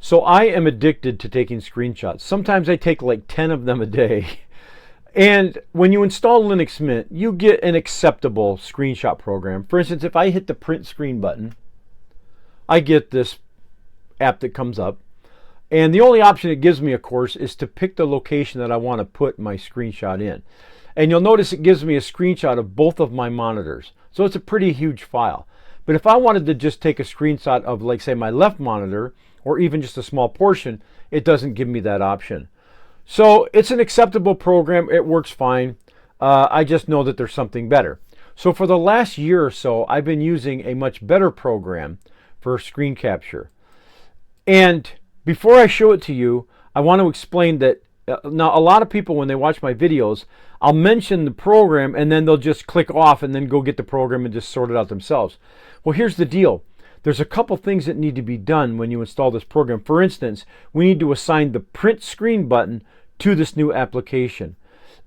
So I am addicted to taking screenshots. Sometimes I take like 10 of them a day. And when you install Linux Mint, you get an acceptable screenshot program. For instance, if I hit the print screen button, I get this app that comes up. And the only option it gives me, of course, is to pick the location that I want to put my screenshot in. And you'll notice it gives me a screenshot of both of my monitors. So it's a pretty huge file. But if I wanted to just take a screenshot of, like, say, my left monitor, or even just a small portion, it doesn't give me that option. So it's an acceptable program. It works fine. I just know that there's something better. So for the last year or so, I've been using a much better program for screen capture. And before I show it to you, I want to explain that now a lot of people, when they watch my videos, I'll mention the program and then they'll just click off and then go get the program and just sort it out themselves. Well, here's the deal. There's a couple things that need to be done when you install this program. For instance, we need to assign the print screen button to this new application.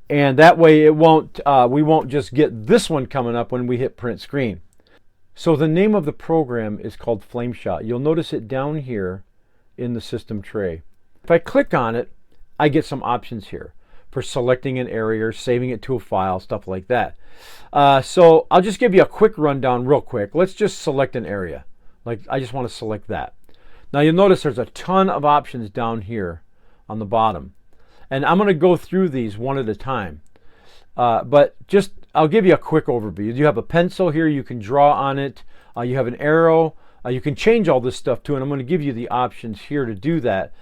And that way it won't, we won't just get this one coming up when we hit print screen. So the name of the program is called Flameshot. You'll notice it down here in the system tray. If I click on it, I get some options here for selecting an area or saving it to a file, stuff like that. So I'll just give you a quick rundown real quick. Let's just select an area. Like, I just want to select that. Now you'll notice there's a ton of options down here on the bottom. And I'm going to go through these one at a time. But just, I'll give you a quick overview. You have a pencil here, you can draw on it. You have an arrow. You can change all this stuff too, and I'm going to give you the options here to do that.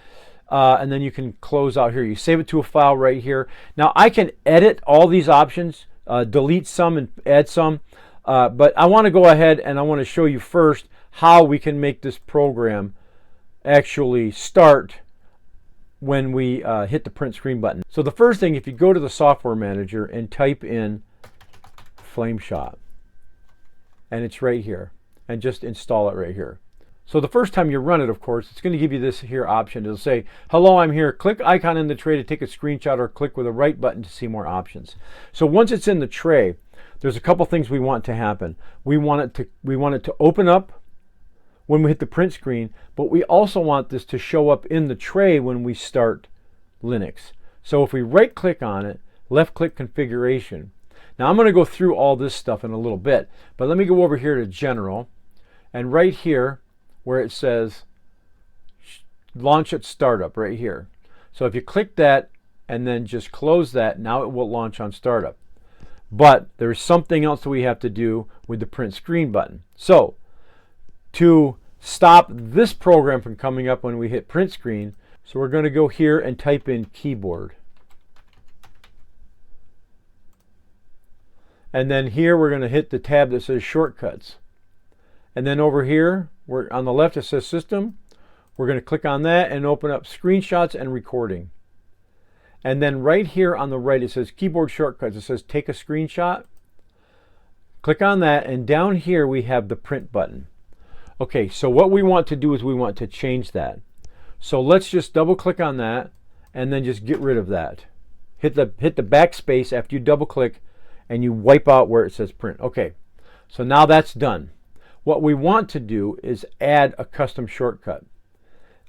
And then you can close out here. You save it to a file right here. Now I can edit all these options, delete some and add some. But I want to go ahead and I want to show you first how we can make this program actually start when we hit the print screen button. So the first thing, if you go to the software manager and type in Flameshot, and it's right here, and just install it right here. So the first time you run it, of course, it's going to give you this here option. It'll say, hello, I'm here. Click icon in the tray to take a screenshot, or click with the right button to see more options. So once it's in the tray, there's a couple things we want to happen. We want it to open up when we hit the print screen, but we also want this to show up in the tray when we start Linux. So if we right click on it, left click configuration. Now I'm going to go through all this stuff in a little bit, but let me go over here to general, and right here where it says launch at startup right here. So if you click that and then just close that, now it will launch on startup. But there's something else that we have to do with the print screen button. So to stop this program from coming up when we hit print screen, so we're going to go here and type in keyboard. And then here we're going to hit the tab that says shortcuts. And then over here, on the left it says system. We're going to click on that and open up screenshots and recording. And then right here on the right it says keyboard shortcuts. It says take a screenshot. Click on that, and down here we have the print button. Okay, so what we want to do is we want to change that. So let's just double click on that and then just get rid of that. Hit the backspace after you double click and you wipe out where it says print. Okay, so now that's done. What we want to do is add a custom shortcut.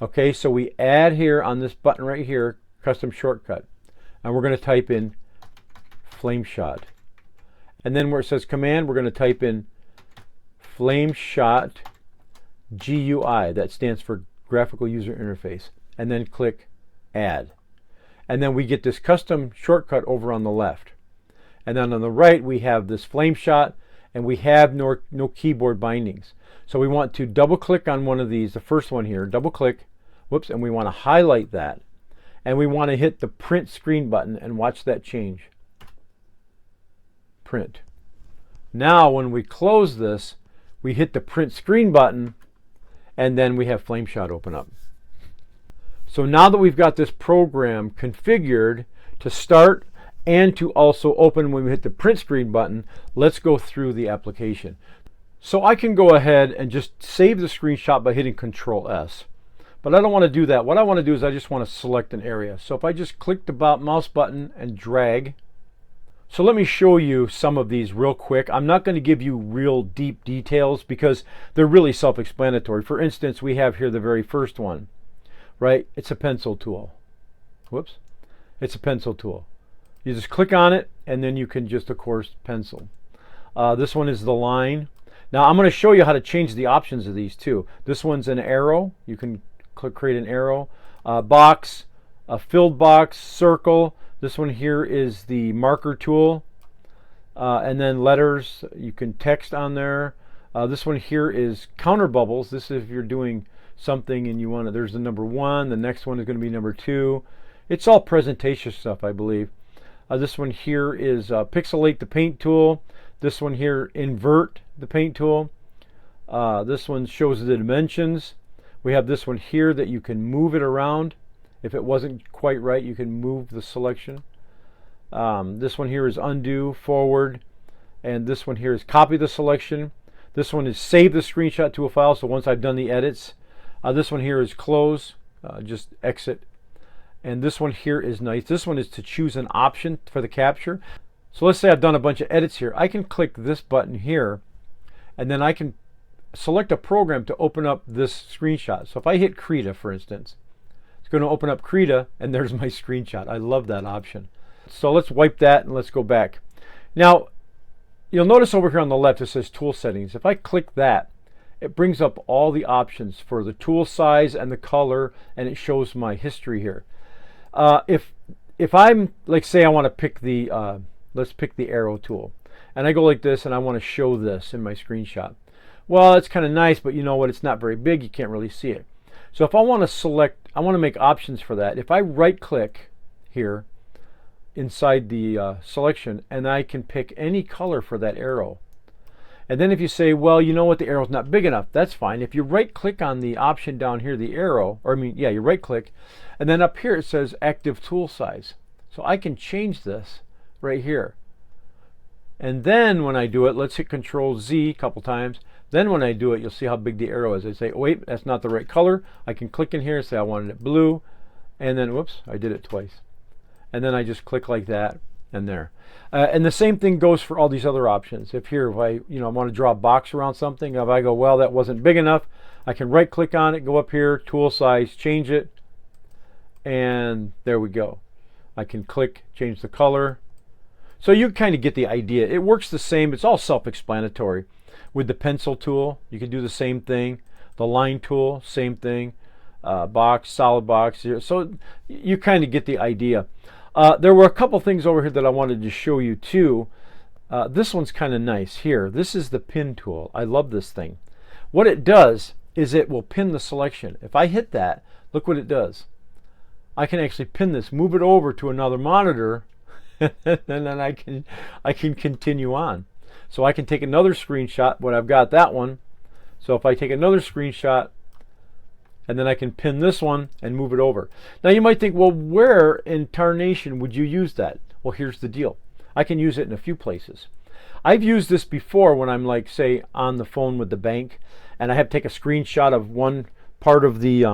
Okay, so we add here on this button right here, custom shortcut. And we're going to type in Flameshot. And then where it says command, we're going to type in Flameshot GUI. That stands for Graphical User Interface. And then click add. And then we get this custom shortcut over on the left. And then on the right we have this Flameshot, and we have no keyboard bindings. So we want to double click on one of these, the first one here, double click, whoops, and we want to highlight that. And we want to hit the print screen button and watch that change. Print. Now when we close this, we hit the print screen button, and then we have Flameshot open up. So now that we've got this program configured to start and to also open when we hit the print screen button, let's go through the application. So I can go ahead and just save the screenshot by hitting Control S. But I don't want to do that. What I want to do is I just want to select an area. So if I just click the mouse button and drag. So let me show you some of these real quick. I'm not going to give you real deep details because they're really self-explanatory. For instance, we have here the very first one. right? It's a pencil tool. Whoops. It's a pencil tool. You just click on it, and then you can just, of course, pencil. This one is the line. Now I'm going to show you how to change the options of these too. This one's an arrow. You can click create an arrow. Box, a filled box, circle. This one here is the marker tool. And then letters, you can text on there. This one here is counter bubbles. This is if you're doing something and you want to, there's the number 1, the next one is going to be number 2. It's all presentation stuff, I believe. This one here is pixelate the paint tool. This one here, invert the paint tool. This one shows the dimensions. We have this one here that you can move it around. If it wasn't quite right, you can move the selection. This one here is undo, forward, and this one here is copy the selection. This one is save the screenshot to a file, so once I've done the edits. This one here is close, just exit. And this one here is nice. This one is to choose an option for the capture. So let's say I've done a bunch of edits here. I can click this button here, and then I can select a program to open up this screenshot. So if I hit Krita, for instance, it's going to open up Krita, and there's my screenshot. I love that option. So let's wipe that and let's go back. Now, you'll notice over here on the left it says Tool Settings. If I click that, it brings up all the options for the tool size and the color, and it shows my history here. If I'm, like, say I want to pick the, let's pick the arrow tool, and I go like this and I want to show this in my screenshot. Well, it's kind of nice, but you know what? It's not very big. You can't really see it. So if I want to select, I want to make options for that. If I right click here inside the selection, and I can pick any color for that arrow. And then if you say, well, you know what, the arrow's not big enough, that's fine. If you right click on the option down here, the arrow, or I mean, yeah, you right click, and then up here it says active tool size. So I can change this right here. And then when I do it, let's hit Control Z a couple times. Then when I do it, you'll see how big the arrow is. I say, oh, wait, that's not the right color. I can click in here and say I wanted it blue, and then, whoops, I did it twice. And then I just click like that, and there. And the same thing goes for all these other options. If here, if I, I want to draw a box around something, if I go, well, that wasn't big enough, I can right click on it, go up here, tool size, change it, and there we go. I can click, change the color. So you kind of get the idea. It works the same. It's all self-explanatory. With the pencil tool, you can do the same thing. The line tool, same thing. Box, solid box. So you kind of get the idea. There were a couple things over here that I wanted to show you too. This one's kind of nice here. This is the pin tool. I love this thing. What it does is it will pin the selection. If I hit that, look what it does. I can actually pin this, move it over to another monitor, and then I can continue on. So I can take another screenshot when I've got that one. So if I take another screenshot, and then I can pin this one and move it over. Now you might think, well, where in tarnation would you use that? Well, here's the deal. I can use it in a few places. I've used this before when I'm, like, say, on the phone with the bank, and I have to take a screenshot of one part of the,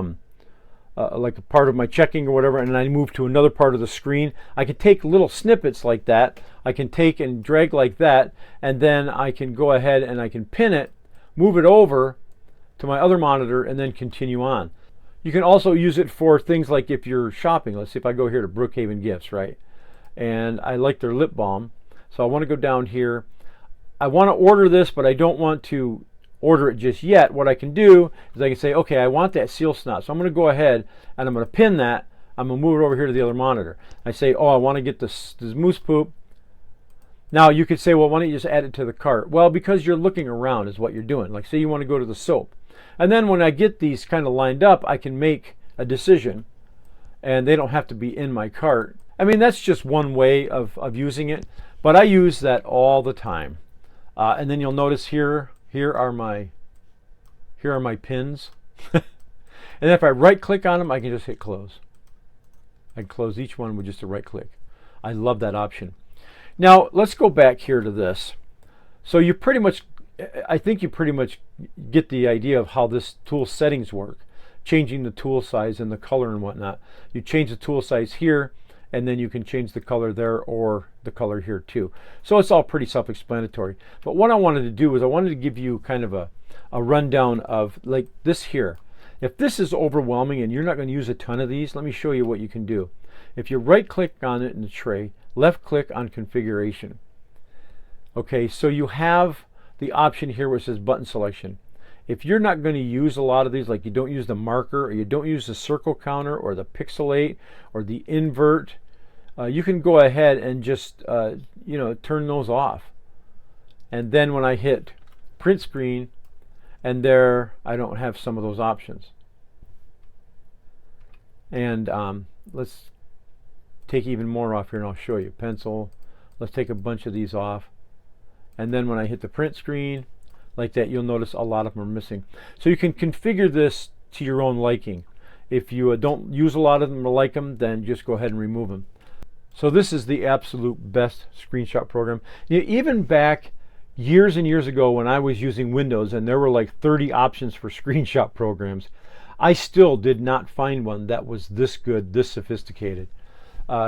like a part of my checking or whatever, and I move to another part of the screen. I can take little snippets like that. I can take and drag like that, and then I can go ahead and I can pin it, move it over to my other monitor, and then continue on. You can also use it for things like if you're shopping. Let's see if I go here to Brookhaven Gifts, right? And I like their lip balm. So I want to go down here. I want to order this, but I don't want to order it just yet. What I can do is I can say, okay, I want that seal snot. So I'm going to go ahead and I'm going to pin that. I'm going to move it over here to the other monitor. I say, oh, I want to get this moose poop. Now you could say, well, why don't you just add it to the cart? Well, because you're looking around is what you're doing. Like, say you want to go to the soap. And then when I get these kind of lined up, I can make a decision, and they don't have to be in my cart. I mean, that's just one way of using it, but I use that all the time. And then you'll notice here are my pins. And if I right click on them, I can just hit close. I can close each one with just a right click. I love that option. Now let's go back here to this. So you pretty much, I think you pretty much get the idea of how this tool settings work. Changing the tool size and the color and whatnot. You change the tool size here, and then you can change the color there or the color here too. So it's all pretty self-explanatory. But what I wanted to do is I wanted to give you kind of a rundown of, like, this here. If this is overwhelming and you're not going to use a ton of these, let me show you what you can do. If you right click on it in the tray, left click on configuration. Okay, so you have the option here where it says button selection. If you're not going to use a lot of these, like you don't use the marker, or you don't use the circle counter, or the pixelate, or the invert, you can go ahead and just turn those off. And then when I hit print screen, and there I don't have some of those options. And let's take even more off here, and I'll show you. Pencil. Let's take a bunch of these off. And then when I hit the print screen, like that, you'll notice a lot of them are missing. So you can configure this to your own liking. If you don't use a lot of them or like them, then just go ahead and remove them. So this is the absolute best screenshot program. Even back years and years ago when I was using Windows and there were like 30 options for screenshot programs, I still did not find one that was this good, this sophisticated.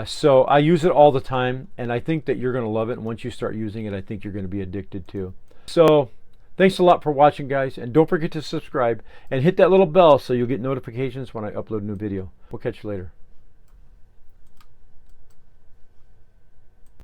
So I use it all the time, and I think that you're going to love it. And once you start using it, I think you're going to be addicted too. So thanks a lot for watching, guys, and don't forget to subscribe and hit that little bell so you'll get notifications when I upload a new video. We'll catch you later.